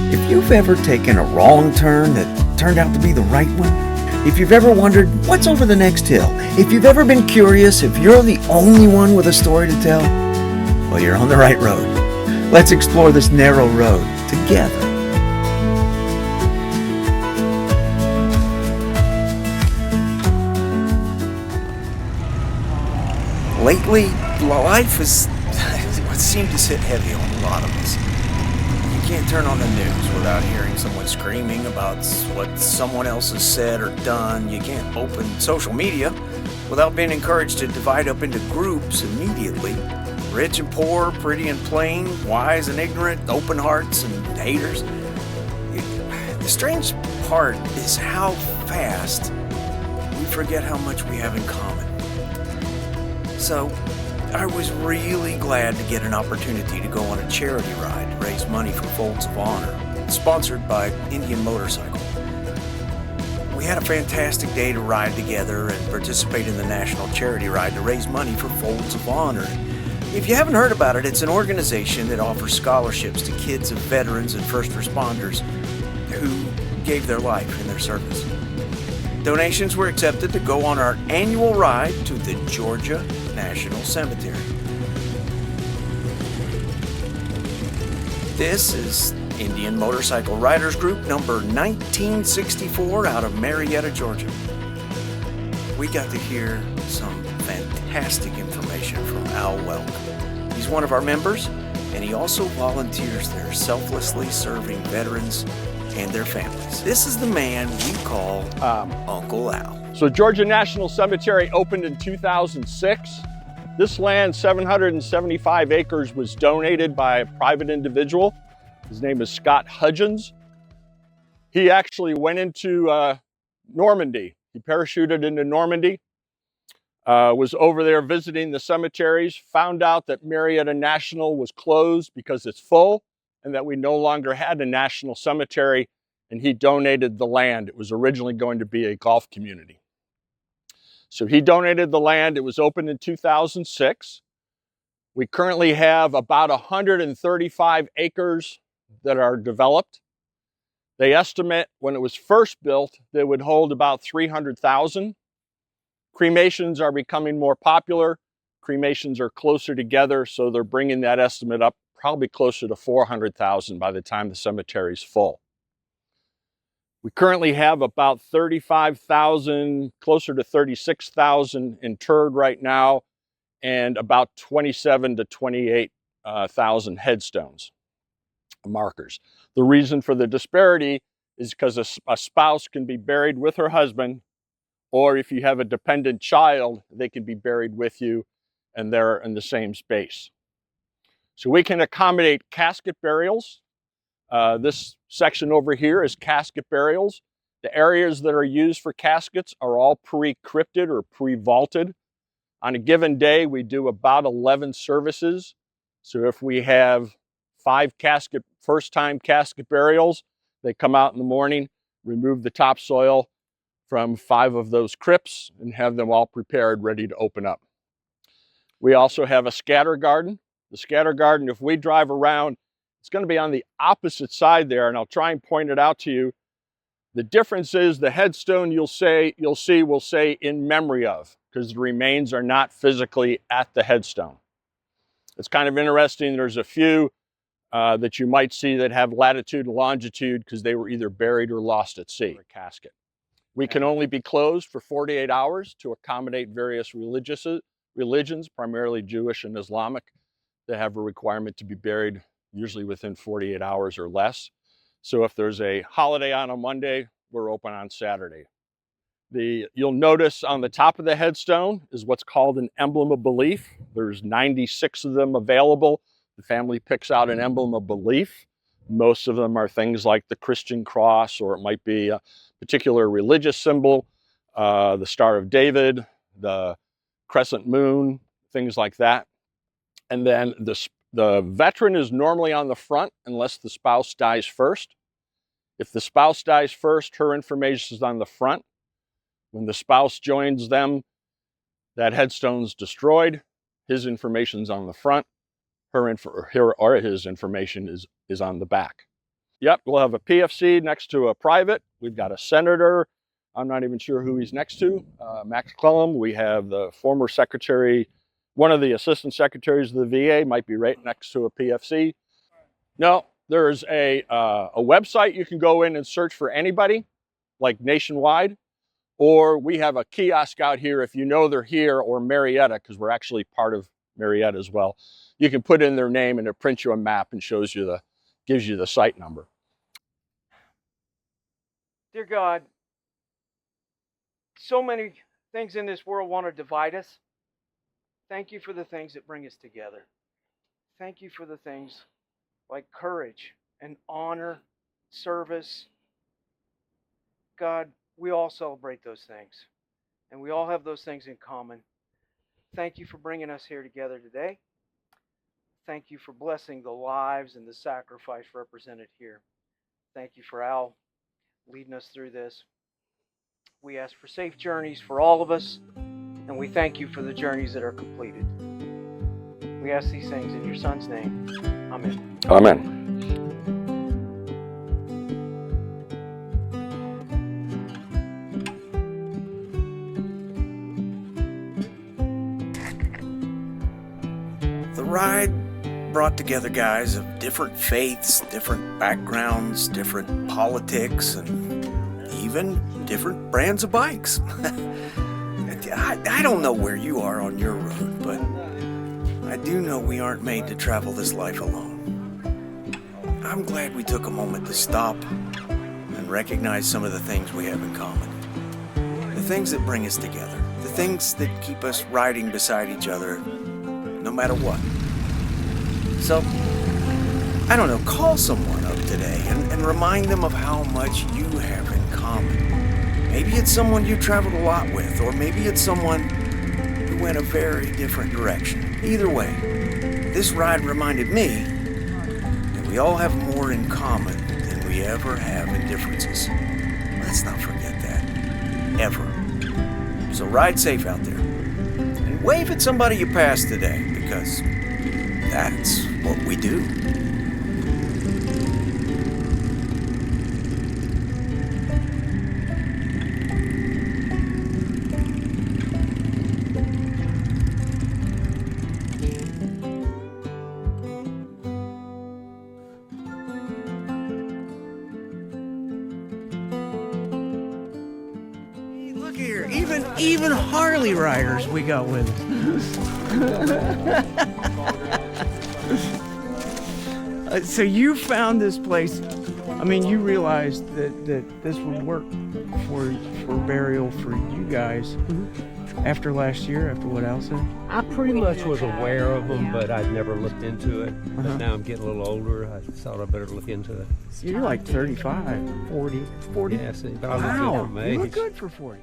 If you've ever taken a wrong turn that turned out to be the right one, if you've ever wondered what's over the next hill, if you've ever been curious if you're the only one with a story to tell, well, you're on the right road. Let's explore this narrow road together. Lately, life has seemed to sit heavy on a lot of us. You can't turn on the news without hearing someone screaming about what someone else has said or done. You can't open social media without being encouraged to divide up into groups immediately. Rich and poor, pretty and plain, wise and ignorant, open hearts and haters. The strange part is how fast we forget how much we have in common. So, I was really glad to get an opportunity to go on a charity ride to raise money for Folds of Honor, sponsored by Indian Motorcycle. We had a fantastic day to ride together and participate in the National Charity Ride to raise money for Folds of Honor. If you haven't heard about it, it's an organization that offers scholarships to kids of veterans and first responders who gave their life in their service. Donations were accepted to go on our annual ride to the Georgia National Cemetery. This is Indian Motorcycle Riders Group number 1964 out of Marietta, Georgia. We got to hear some fantastic information from Al Welk. He's one of our members, and he also volunteers there, selflessly serving veterans and their families. This is the man we call Uncle Al. So Georgia National Cemetery opened in 2006. This land, 775 acres, was donated by a private individual. His name is Scott Hudgens. He actually went into Normandy. He parachuted into Normandy, was over there visiting the cemeteries, found out that Marietta National was closed because it's full and that we no longer had a national cemetery, and he donated the land. It was originally going to be a golf community. So he donated the land. It was opened in 2006. We currently have about 135 acres that are developed. They estimate when it was first built, they would hold about 300,000. Cremations are becoming more popular. Cremations are closer together, so they're bringing that estimate up probably closer to 400,000 by the time the cemetery is full. We currently have about 35,000, closer to 36,000 interred right now, and about 27 to 28,000 headstones, markers. The reason for the disparity is because a spouse can be buried with her husband, or if you have a dependent child, they can be buried with you, and they're in the same space. So we can accommodate casket burials. This section over here is casket burials. The areas that are used for caskets are all pre-crypted or pre-vaulted. On a given day, we do about 11 services. So if we have 5 first-time casket burials, they come out in the morning, remove the topsoil from 5 of those crypts, and have them all prepared, ready to open up. We also have a scatter garden. The scatter garden, if we drive around, it's going to be on the opposite side there, and I'll try and point it out to you. The difference is the headstone you'll see will say in memory of, because the remains are not physically at the headstone. It's kind of interesting. There's a few that you might see that have latitude and longitude because they were either buried or lost at sea. A casket. We can only be closed for 48 hours to accommodate various religions, primarily Jewish and Islamic, that have a requirement to be buried usually within 48 hours or less. So if there's a holiday on a Monday, we're open on Saturday. You'll notice on the top of the headstone is what's called an emblem of belief. There's 96 of them available. The family picks out an emblem of belief. Most of them are things like the Christian cross, or it might be a particular religious symbol, the Star of David, the crescent moon, things like that. And then the veteran is normally on the front unless the spouse dies first. If the spouse dies first, her information is on the front. When the spouse joins them, that headstone's destroyed. His information's on the front. His information is on the back. Yep, we'll have a PFC next to a private. We've got a senator. I'm not even sure who he's next to. Max Clellum. We have the former secretary, one of the assistant secretaries of the VA might be right next to a PFC. No, there's a website you can go in and search for anybody, like nationwide, or we have a kiosk out here if you know they're here, or Marietta, because we're actually part of Marietta as well. You can put in their name and it prints you a map and shows you gives you the site number. Dear God, so many things in this world want to divide us. Thank you for the things that bring us together. Thank you for the things like courage and honor, service. God, we all celebrate those things, and we all have those things in common. Thank you for bringing us here together today. Thank you for blessing the lives and the sacrifice represented here. Thank you for Al leading us through this. We ask for safe journeys for all of us, and we thank you for the journeys that are completed. We ask these things in your Son's name. Amen. Amen. The ride brought together guys of different faiths, different backgrounds, different politics, and even different brands of bikes. I don't know where you are on your road, but I do know we aren't made to travel this life alone. I'm glad we took a moment to stop and recognize some of the things we have in common. The things that bring us together. The things that keep us riding beside each other no matter what. So, I don't know, call someone up today and remind them of how much you have in common. Maybe it's someone you traveled a lot with, or maybe it's someone who went a very different direction. Either way, this ride reminded me that we all have more in common than we ever have in differences. Let's not forget that. Ever. So ride safe out there. And wave at somebody you pass today, because that's what we do. Hey, look here, even Harley riders we got with us. So you found this place. I mean, you realized that this would work for burial for you guys after last year, after what Al said. I pretty much was aware of them, but I'd never looked into it. But now I'm getting a little older. I thought I better look into it. You're like 35, 40. Yeah, see, but I look good Wow, for my you look age. good for 40.